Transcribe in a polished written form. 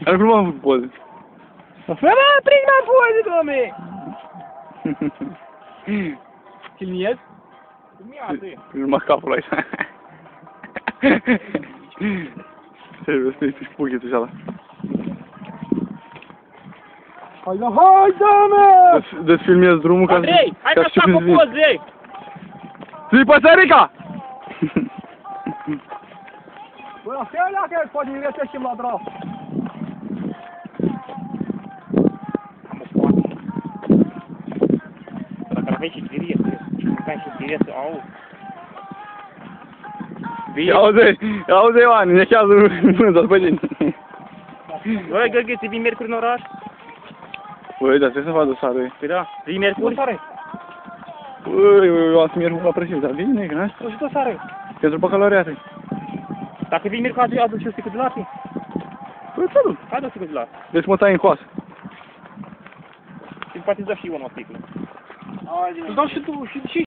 Acum nu am făcut poze. Fără, prima poze, domne! Filmiez? Filma capul aici. Trebuie să iei și pughetul și ala. Hai, dă-mă! Deci filmez drumul ca Andrei, hai să fac o poză! Zi, păsărica! Bă, la fel, dacă poate ne rețeștim la drap. Dacă ar avea și direct, mâncai și direct, au. Auzi, Ioan, nechează mânza după tine. Băi, Găgă, să vii miercuri în oraș? Băi, dar ce să fac dosarul? Păi da, vii miercuri? Băi, eu am să miercuri la prăjiv, dar vine, că n-ai? O și dosare. Pentru bacalaureate. Dacă vii miercuri, adu și o sticlă de lapte. Păi, să duc. Adu o sticlă de lapte. Deci mă tai în coasă. Și poate îți dau și eu o sticlă. Îți dau și tu, și